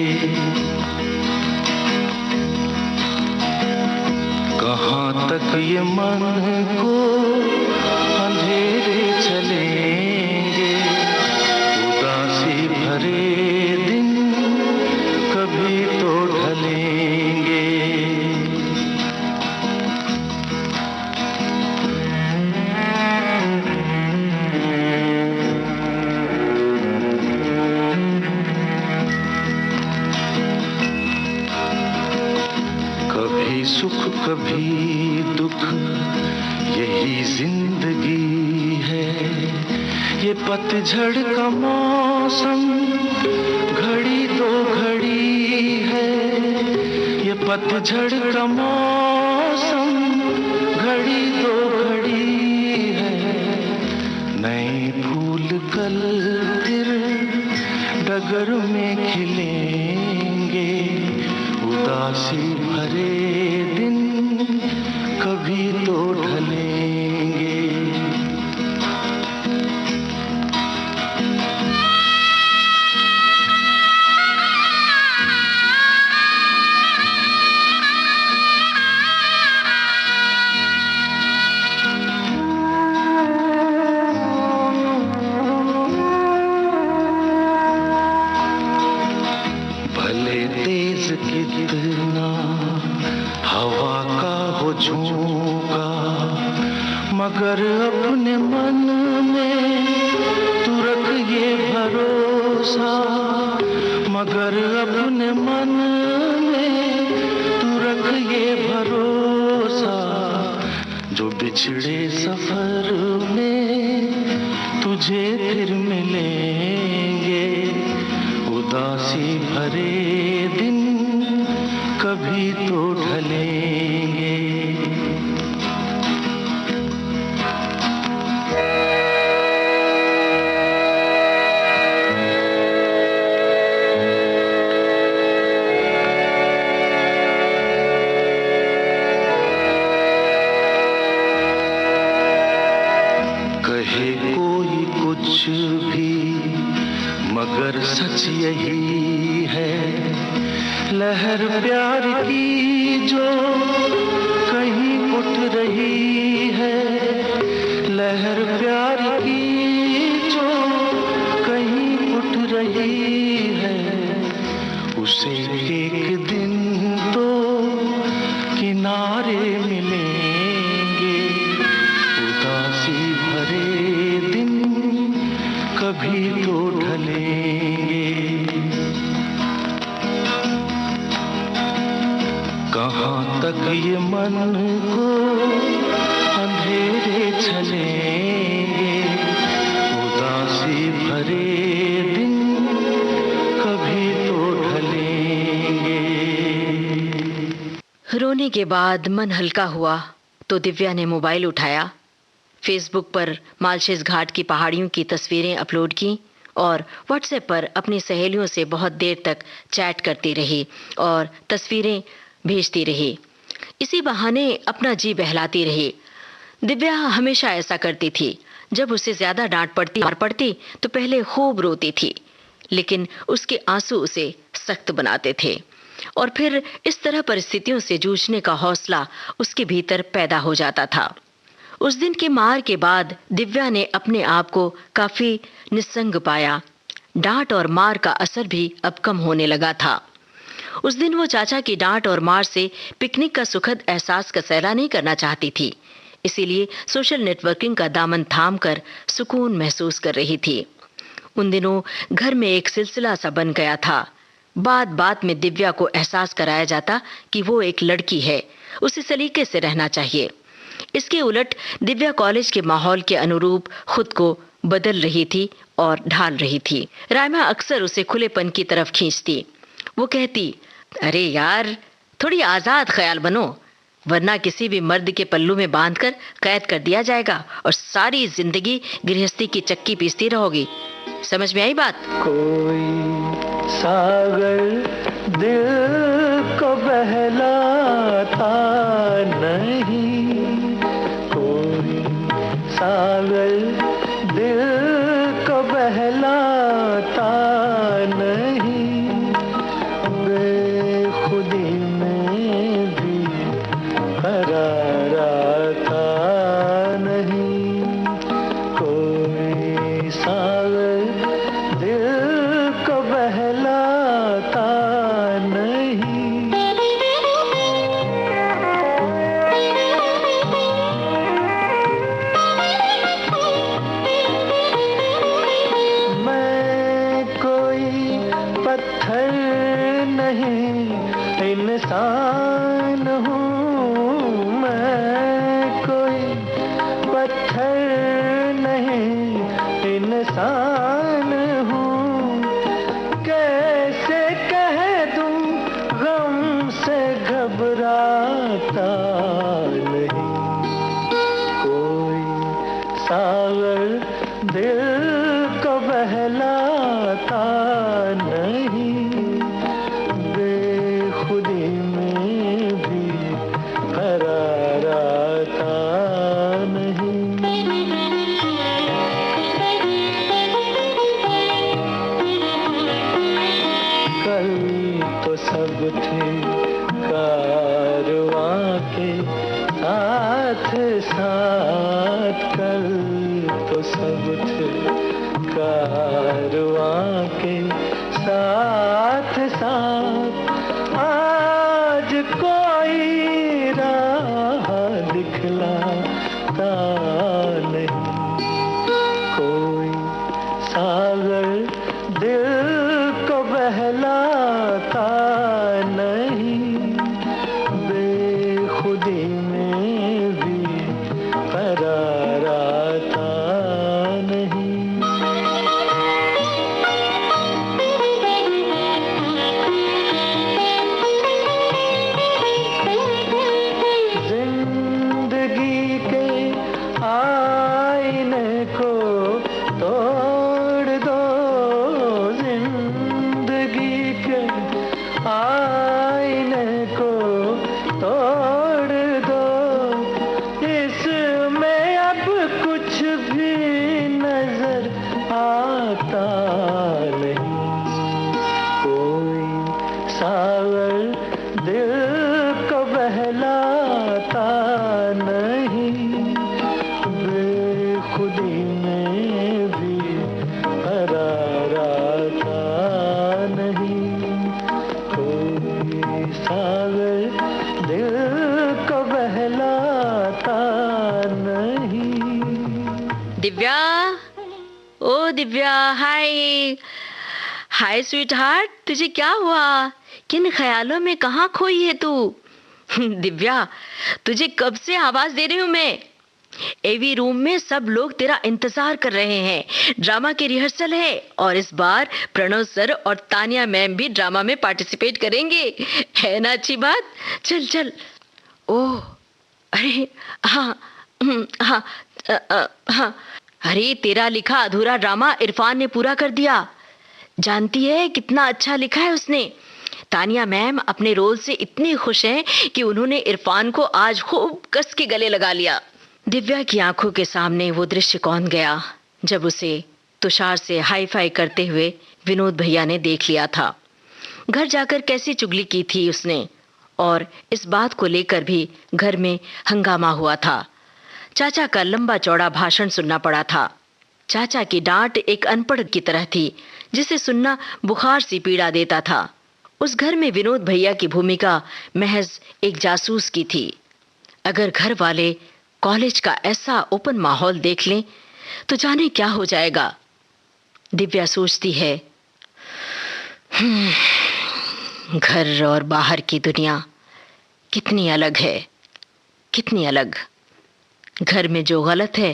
कहाँ तक ये मन को अंधेरे चलेंगे, उदासी भरे दिन कभी तो ढलेंगे। कभी सुख कभी दुख, यही जिंदगी है। ये पतझड़ का मौसम घड़ी दो घड़ी है। ये पतझड़ का मौसम घड़ी दो घड़ी है। नए फूल कल फिर डगर में खिलेंगे, उदासी भरे दिन कभी तो ढलेंगे। भले तेज की अपने मन में तू रख ये भरोसा, मगर अपने मन में तू रख ये भरोसा, जो बिछड़े सफर में तुझे फिर मिलेंगे। उदासी भरे दिन कभी तो ढलेंगे। कहे कोई कुछ भी मगर सच यही है, लहर प्यार की जो कहीं उठ रही है, लहर प्यार की जो कहीं उठ रही है, उसे एक दिन तो किनारे मिलेंगे। उदासी भरे दिन कभी तो ढलेंगे। कहाँ तक ये मन को अंधेरे चलेंगे। उदासी भरे दिन कभी तो ढलेंगे। रोने के बाद मन हल्का हुआ तो दिव्या ने मोबाइल उठाया, फेसबुक पर मालशेज घाट की पहाड़ियों की तस्वीरें अपलोड की और व्हाट्सएप पर अपनी सहेलियों से बहुत देर तक चैट करती रही और तस्वीरें भेजती रही। इसी बहाने अपना जी बहलाती रही। दिव्या हमेशा ऐसा करती थी। जब उसे ज्यादा डांट पड़ती तो पहले खूब रोती थी, लेकिन उसके आंसू उसे सख्त बनाते थे और फिर इस तरह परिस्थितियों से जूझने का हौसला उसके भीतर पैदा हो जाता था। उस दिन के मार के बाद दिव्या ने अपने आप को काफी निस्संग पाया। डांट और मार का असर भी अब कम होने लगा था। उस दिन वो चाचा की डांट और मार से पिकनिक का सुखद एहसास का सैला नहीं करना चाहती थी, इसीलिए सोशल नेटवर्किंग का दामन थामकर सुकून महसूस कर रही थी। उन दिनों घर में एक सिलसिला सा बन गया था। बात बात में दिव्या को एहसास कराया जाता कि वो एक लड़की है, उसे सलीके से रहना चाहिए। इसके उलट दिव्या कॉलेज के माहौल के अनुरूप खुद को बदल रही थी और ढाल रही थी। रायमा अक्सर उसे खुलेपन की तरफ खींचती। वो कहती, अरे यार, थोड़ी आजाद ख्याल बनो, वरना किसी भी मर्द के पल्लू में बांधकर कैद कर दिया जाएगा और सारी जिंदगी गृहस्थी की चक्की पीसती रहोगी। समझ में आई बात? कोई सागर दिल को बहलाता नहीं, कोई सागर दिल को बहलाता नहीं, बेखुदी में भी करार आता नहीं, कोई सागर दिल को बहलाता नहीं। मैं कोई पत्थर नहीं इंसान हूँ, मैं कोई पत्थर नहीं इंसान हूँ, कैसे कह दूँ गम से घबराता नहीं, कोई सागर दिल को बहलाता नहीं, बेखुदी में भी करार आता नहीं। कल तो सब थे कारवां के साथ साथ, कल तो सब थे कारवां के साथ साथ, आज कोई राह दिखलाता नहीं, खुदी में भी करार आता नहीं। कोई सागर दिल को बहलाता नहीं। दिव्या, ओ दिव्या, हाय हाय स्वीट हार्ट, तुझे क्या हुआ? किन ख्यालों में कहाँ खोई है तू? दिव्या, तुझे कब से आवाज दे रही हूँ मैं। एवी रूम में सब लोग तेरा इंतजार कर रहे हैं। ड्रामा की रिहर्सल है और इस बार प्रणव सर और तानिया मैम भी ड्रामा में पार्टिसिपेट करेंगे। है ना अच्छी बात? चल चल। ओह, अरे हाँ, हाँ, हाँ, अरे तेरा लिखा अधूरा ड्रामा इरफान ने पूरा कर दिया। जानती है कितना अच्छा लिखा है उसने। तानिया मैम अपने रोल से इतनी खुश हैं कि उन्होंने इरफान को आज खूब कस के गले लगा लिया। दिव्या की आंखों के सामने वो दृश्य कौन गया जब उसे तुषार से हाई फाई करते हुए विनोद भैया ने देख लिया था। घर जाकर कैसी चुगली की थी उसने, और इस बात को लेकर भी घर में हंगामा हुआ था। चाचा का लंबा चौड़ा भाषण सुनना पड़ा था। चाचा की डांट एक अनपढ़ की तरह थी जिसे सुनना बुखार सी पीड़ा देता था। उस घर में विनोद भैया की भूमिका महज एक जासूस की थी। अगर घर वाले कॉलेज का ऐसा ओपन माहौल देख लें तो जाने क्या हो जाएगा। दिव्या सोचती है, घर और बाहर की दुनिया कितनी अलग है, कितनी अलग। घर में जो गलत है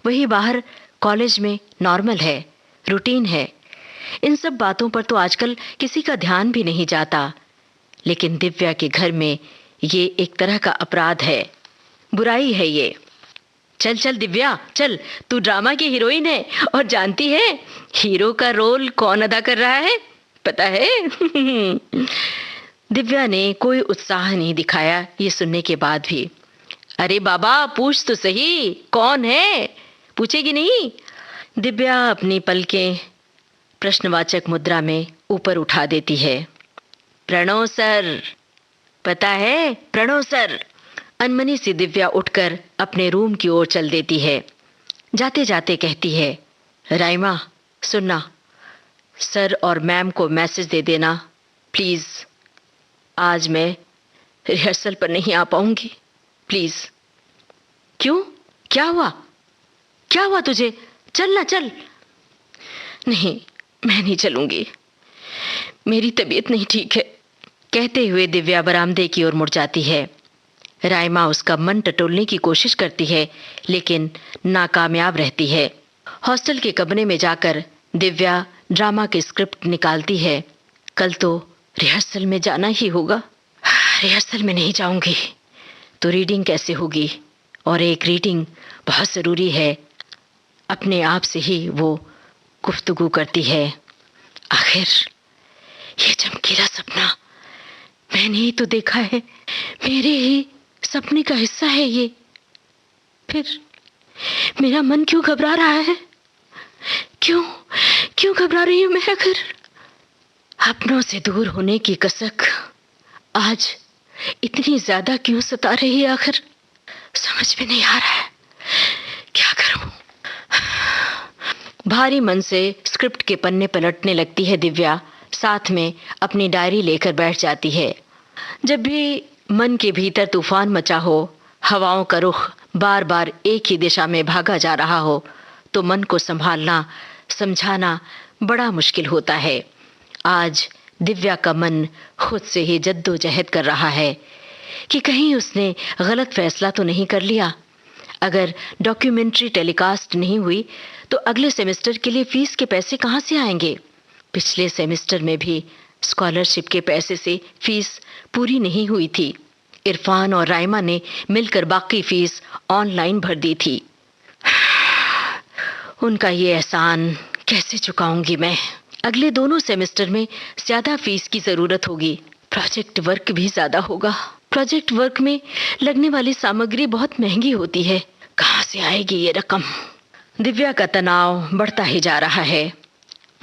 वही बाहर कॉलेज में नॉर्मल है, रूटीन है। इन सब बातों पर तो आजकल किसी का ध्यान भी नहीं जाता, लेकिन दिव्या के घर में ये एक तरह का अपराध है, बुराई है ये। चल चल दिव्या चल, तू ड्रामा की हीरोइन है और जानती है हीरो का रोल कौन अदा कर रहा है, पता है? दिव्या ने कोई उत्साह नहीं दिखाया ये सुनने के बाद भी। अरे बाबा पूछ तो सही, कौन है? पूछेगी नहीं? दिव्या अपनी पलकें प्रश्नवाचक मुद्रा में ऊपर उठा देती है। प्रणव सर, पता है प्रणव सर। अनमनी सी दिव्या उठकर अपने रूम की ओर चल देती है। जाते जाते कहती है, राइमा सुनना, सर और मैम को मैसेज दे देना प्लीज। आज मैं रिहर्सल पर नहीं आ पाऊंगी, प्लीज। क्यों, क्या हुआ? क्या हुआ तुझे? चल ना चल। नहीं, मैं नहीं चलूंगी, मेरी तबीयत नहीं ठीक है। कहते हुए दिव्या बरामदे की ओर मुड़ जाती है। राइमा उसका मन टटोलने की कोशिश करती है लेकिन नाकामयाब रहती है। हॉस्टल के कमरे में जाकर दिव्या ड्रामा की स्क्रिप्ट निकालती है। कल तो रिहर्सल में जाना ही होगा। रिहर्सल में नहीं जाऊंगी तो रीडिंग कैसे होगी? और एक रीडिंग बहुत ज़रूरी है। अपने आप से ही वो गुफ्तगू करती है, आखिर ये चमकीला सपना मैंने ही तो देखा है, मेरे ही सपने का हिस्सा है ये। फिर मेरा मन क्यों घबरा रहा है? क्यों क्यों घबरा रही हूं मैं? आखिर अपनों से दूर होने की कसक आज इतनी ज्यादा क्यों सता रही है? आखिर समझ में नहीं आ रहा है, क्या करूं? भारी मन से स्क्रिप्ट के पन्ने पलटने लगती है दिव्या। साथ में अपनी डायरी लेकर बैठ जाती है। जब भी मन के भीतर तूफान मचा हो, हवाओं का रुख बार बार एक ही दिशा में भागा जा रहा हो, तो मन को संभालना, समझाना बड़ा मुश्किल होता है। आज दिव्या का मन खुद से ही जद्दोजहद कर रहा है कि कहीं उसने गलत फैसला तो नहीं कर लिया। अगर डॉक्यूमेंट्री टेलीकास्ट नहीं हुई तो अगले सेमेस्टर के लिए फीस के पैसे कहाँ से आएंगे? पिछले सेमेस्टर में भी स्कॉलरशिप के पैसे से फीस पूरी नहीं हुई थी। इरफान और राइमा ने मिलकर बाकी फीस ऑनलाइन भर दी थी। उनका ये एहसान कैसे चुकाऊंगी मैं? अगले दोनों सेमेस्टर में ज्यादा फीस की जरूरत होगी। प्रोजेक्ट वर्क भी ज्यादा होगा। प्रोजेक्ट वर्क में लगने वाली सामग्री बहुत महंगी होती है। कहाँ से आएगी ये रकम? दिव्या का तनाव बढ़ता ही जा रहा है।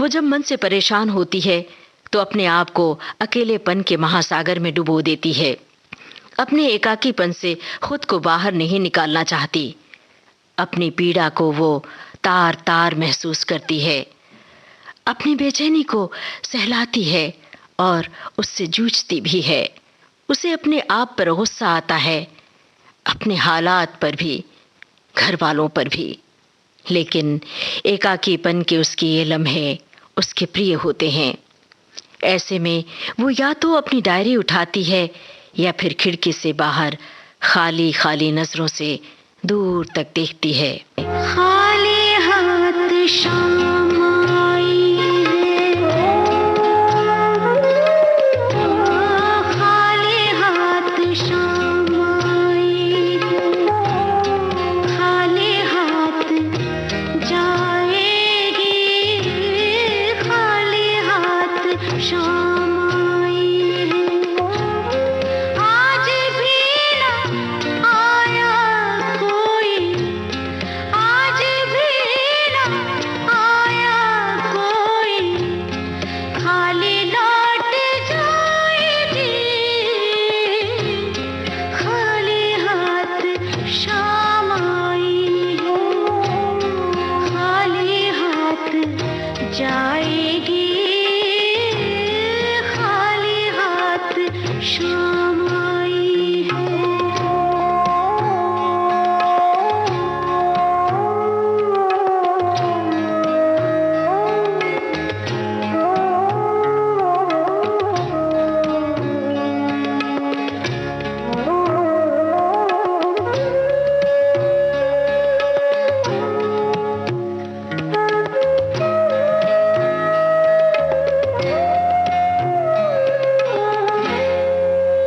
वो जब मन से परेशान होती है तो अपने आप को अकेलेपन के महासागर में डुबो देती है। अपने एकाकीपन से खुद को बाहर नहीं निकालना चाहती। अपनी पीड़ा को वो तार तार महसूस करती है, अपनी बेचैनी को सहलाती है और उससे जूझती भी है। उसे अपने आप पर गुस्सा आता है, अपने हालात पर भी, घर वालों पर भी। लेकिन एकाकीपन के उसके ये लम्हे उसके प्रिय होते हैं। ऐसे में वो या तो अपनी डायरी उठाती है या फिर खिड़की से बाहर खाली खाली नजरों से दूर तक देखती है। खाली हाथ शाम आई है, खाली हाथ शाम आई है, खाली हाथ जाएगी, खाली हाथ शाम आई है। आज भी ना आया कोई, आज भी ना आया कोई, खाली लौट जाएगी, खाली हाथ शाम आई है, खाली हाथ जाएगी, खाली हाथ शाम आई है।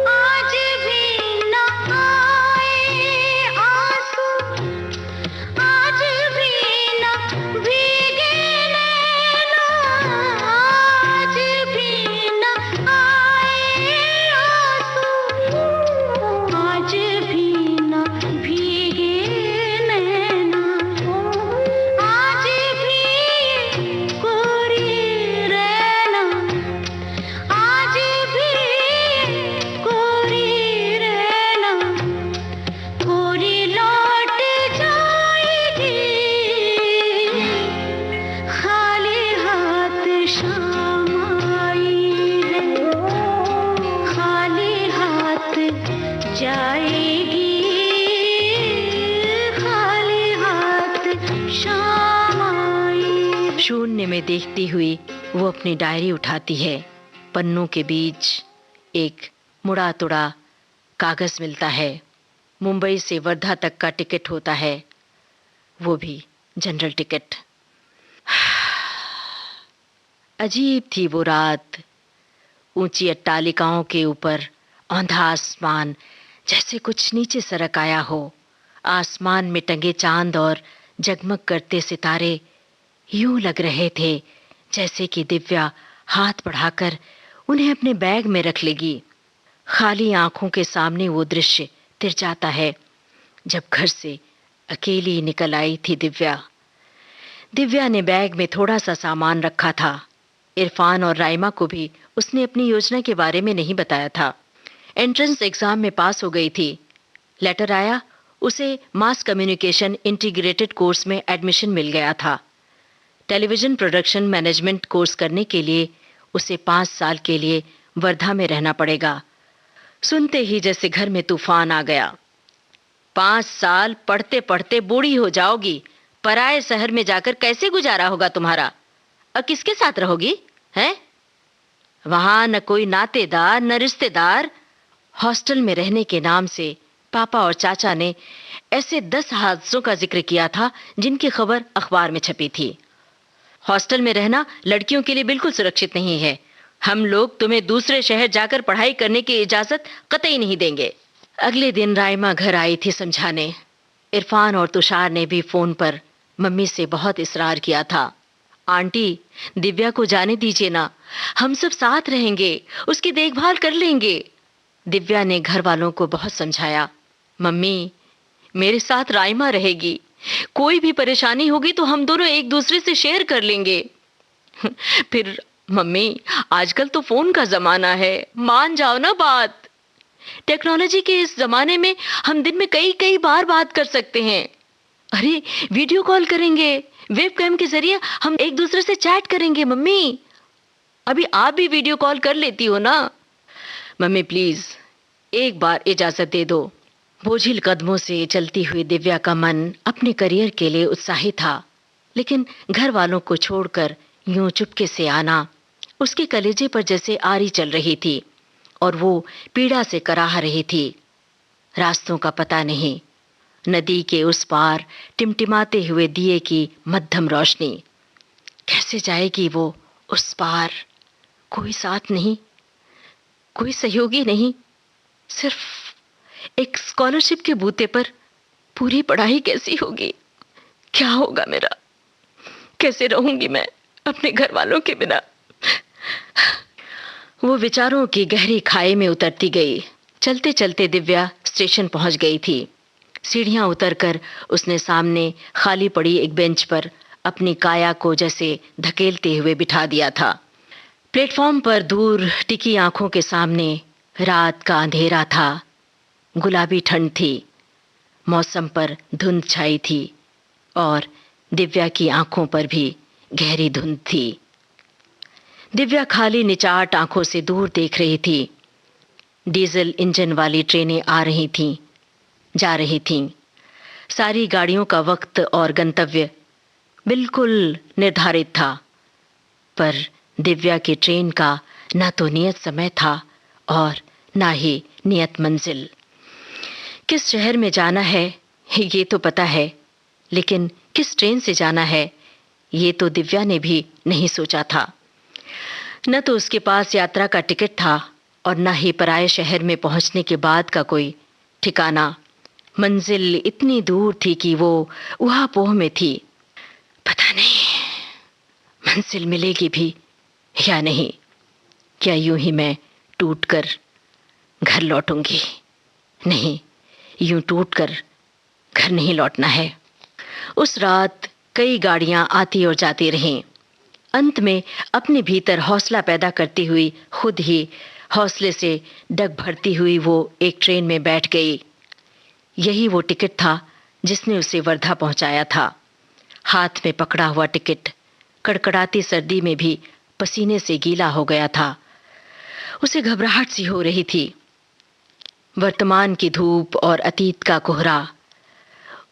आज भी न आए आंसू, आज भी न भीगे नैना, आज भी न आए आंसू, आज भी न भीगे नैना, आज भी कोरी रहना, आज भी कोरी रहना, कोरी लौट जाएगी, खाली हाथ शाम आई है, खाली हाथ जाएगी, खाली हाथ शाम आई। शून्य में देखती हुई वो अपनी डायरी उठाती है। पन्नों के बीच एक मुड़ा तुड़ा कागज मिलता है। मुंबई से वर्धा तक का टिकट होता है, वो भी जनरल टिकट। अजीब थी वो रात। ऊंची अट्टालिकाओं के ऊपर औंधा आसमान, जैसे कुछ नीचे सरक आया हो। आसमान में टंगे चांद और जगमग करते सितारे यूं लग रहे थे जैसे कि दिव्या हाथ बढ़ाकर उन्हें अपने बैग में रख लेगी। खाली आंखों के सामने वो दृश्य तिर जाता है जब घर से अकेली निकल आई थी दिव्या। दिव्या ने बैग में थोड़ा सा सामान रखा था। इरफान और राइमा को भी उसने अपनी योजना के बारे में नहीं बताया था। एंट्रेंस एग्जाम में पास हो गई थी। लेटर आया, उसे मास कम्युनिकेशन इंटीग्रेटेड कोर्स में एडमिशन मिल गया था। टेलीविजन प्रोडक्शन मैनेजमेंट कोर्स करने के लिए उसे 5 साल के लिए वर्धा में रहना पड़ेगा। सुनते ही जैसे घर में तूफान आ गया। 5 साल पढ़ते पढ़ते बूढ़ी हो जाओगी, पराए शहर में जाकर कैसे गुजारा होगा तुम्हारा? और किसके साथ रहोगी हैं? वहां न कोई नातेदार न रिश्तेदार। हॉस्टल में रहने के नाम से पापा और चाचा ने ऐसे 10 हादसों का जिक्र किया था जिनकी खबर अखबार में छपी थी। हॉस्टल में रहना लड़कियों के लिए बिल्कुल सुरक्षित नहीं है। हम लोग तुम्हें दूसरे शहर जाकर पढ़ाई करने की इजाजत कतई नहीं देंगे। अगले दिन राइमा घर आई थी समझाने। इरफान और तुषार ने भी फोन पर मम्मी से बहुत इसरार किया था। आंटी, दिव्या को जाने दीजिए ना, हम सब साथ रहेंगे, उसकी देखभाल कर लेंगे। दिव्या ने घर वालों को बहुत समझाया। मम्मी, मेरे साथ राइमा रहेगी, कोई भी परेशानी होगी तो हम दोनों एक दूसरे से शेयर कर लेंगे। फिर मम्मी, आजकल तो फोन का जमाना है, मान जाओ ना बात। टेक्नोलॉजी के इस जमाने में हम दिन में कई कई बार बात कर सकते हैं। अरे वीडियो कॉल करेंगे, वेब कैम के जरिए हम एक दूसरे से चैट करेंगे मम्मी। अभी आप भी वीडियो कॉल कर लेती हो ना। मम्मी प्लीज एक बार इजाजत दे दो। बोझिल कदमों से चलती हुई दिव्या का मन अपने करियर के लिए उत्साही था, लेकिन घर वालों को छोड़कर यूं चुपके से आना उसके कलेजे पर जैसे आरी चल रही थी और वो पीड़ा से कराह रही थी। रास्तों का पता नहीं, नदी के उस पार टिमटिमाते हुए दिए की मध्यम रोशनी। कैसे जाएगी वो उस पार? कोई साथ नहीं, कोई सहयोगी नहीं, सिर्फ एक स्कॉलरशिप के बूते पर पूरी पढ़ाई कैसी होगी? क्या होगा मेरा? कैसे रहूंगी मैं अपने घर वालों के बिना? वो विचारों की गहरी खाई में उतरती गई। चलते चलते दिव्या स्टेशन पहुंच गई थी। सीढ़ियां उतरकर उसने सामने खाली पड़ी एक बेंच पर अपनी काया को जैसे धकेलते हुए बिठा दिया था। प्लेटफॉर्म पर दूर टिकी आंखों के सामने रात का अंधेरा था। गुलाबी ठंड थी, मौसम पर धुंध छाई थी और दिव्या की आंखों पर भी गहरी धुंध थी। दिव्या खाली निचाट आंखों से दूर देख रही थी। डीजल इंजन वाली ट्रेनें आ रही थीं, जा रही थीं। सारी गाड़ियों का वक्त और गंतव्य बिल्कुल निर्धारित था, पर दिव्या की ट्रेन का ना तो नियत समय था और ना ही नियत मंजिल। किस शहर में जाना है ये तो पता है, लेकिन किस ट्रेन से जाना है ये तो दिव्या ने भी नहीं सोचा था। न तो उसके पास यात्रा का टिकट था और न ही पराये शहर में पहुंचने के बाद का कोई ठिकाना। मंजिल इतनी दूर थी कि वो ऊहापोह में थी। पता नहीं मंजिल मिलेगी भी या नहीं। क्या यूं ही मैं टूटकर घर लौटूंगी? नहीं, यूं टूटकर घर नहीं लौटना है। उस रात कई गाड़ियां आती और जाती रहीं। अंत में अपने भीतर हौसला पैदा करती हुई खुद ही हौसले से डग भरती हुई वो एक ट्रेन में बैठ गई। यही वो टिकट था जिसने उसे वर्धा पहुंचाया था। हाथ में पकड़ा हुआ टिकट कड़कड़ाती सर्दी में भी पसीने से गीला हो गया था। उसे घबराहट सी हो रही थी। वर्तमान की धूप और अतीत का कोहरा।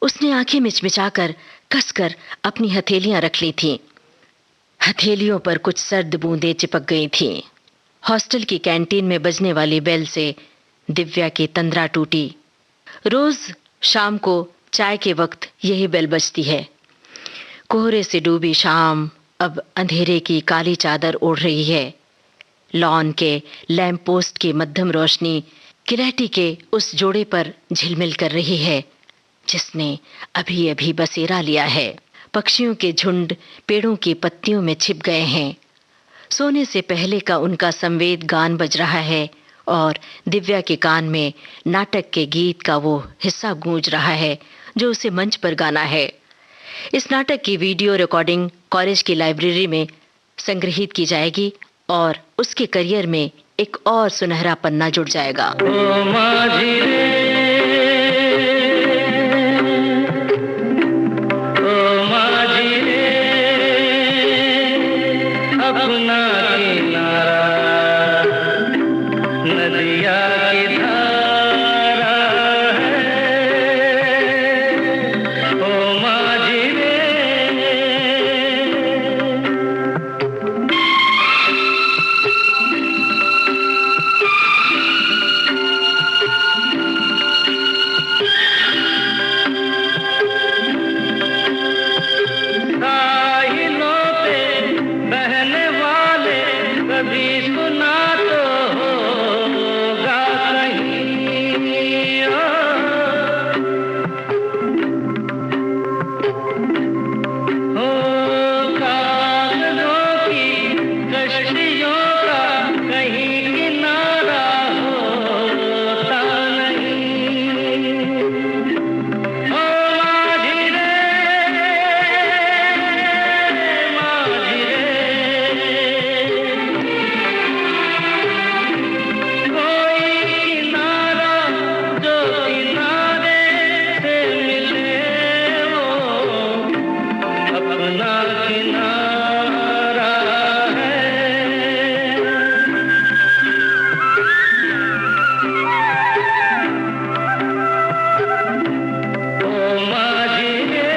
उसने आंखें मिचमिचाकर कसकर अपनी हथेलियां रख ली थीं। हथेलियों पर कुछ सर्द बूंदें चिपक गई थीं। हॉस्टल की कैंटीन में बजने वाली बेल से दिव्या की तंद्रा टूटी। रोज शाम को चाय के वक्त यही बेल बजती है। कोहरे से डूबी शाम अब अंधेरे की काली चादर ओढ़ रही है। लॉन के लैंप पोस्ट की मध्यम रोशनी किलैटी के उस जोड़े पर झिलमिल कर रही है जिसने अभी अभी बसेरा लिया है। पक्षियों के झुंड पेड़ों की पत्तियों में छिप गए हैं। सोने से पहले का उनका संवेद गान बज रहा है और दिव्या के कान में नाटक के गीत का वो हिस्सा गूंज रहा है जो उसे मंच पर गाना है। इस नाटक की वीडियो रिकॉर्डिंग कॉलेज की लाइब्रेरी में संग्रहित की जाएगी और उसके करियर में एक और सुनहरा पन्ना जुड़ जाएगा। अपना किनारा है। ओ माझी रे,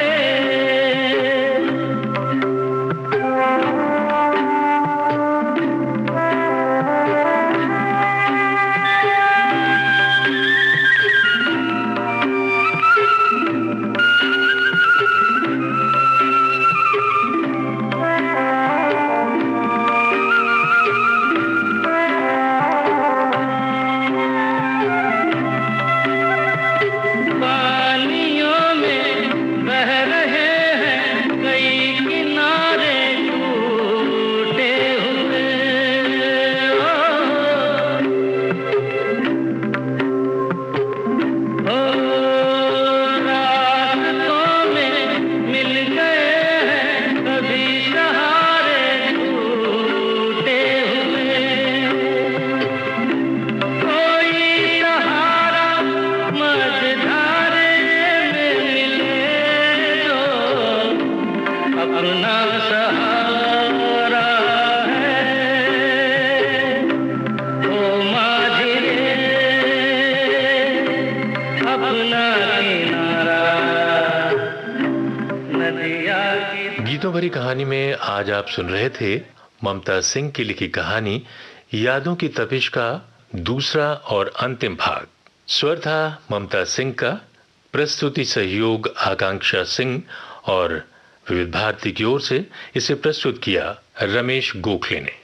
पानियों में बह रहे हैं कई किनारे टूटे हुए। ओ रास्तों में मिल गए हैं कभी सहारे टूटे हुए। कोई सहारा मझधारे में मिले तो अपना सहारा है। ओ माझी रे, अपना किनारा नदिया की। गीतों भरी कहानी में आज आप सुन रहे थे ममता सिंह की लिखी कहानी यादों की तपिश का दूसरा और अंतिम भाग। स्वर था ममता सिंह का, प्रस्तुति सहयोग आकांक्षा सिंह और विविध भारती की ओर से इसे प्रस्तुत किया रमेश गोखले ने।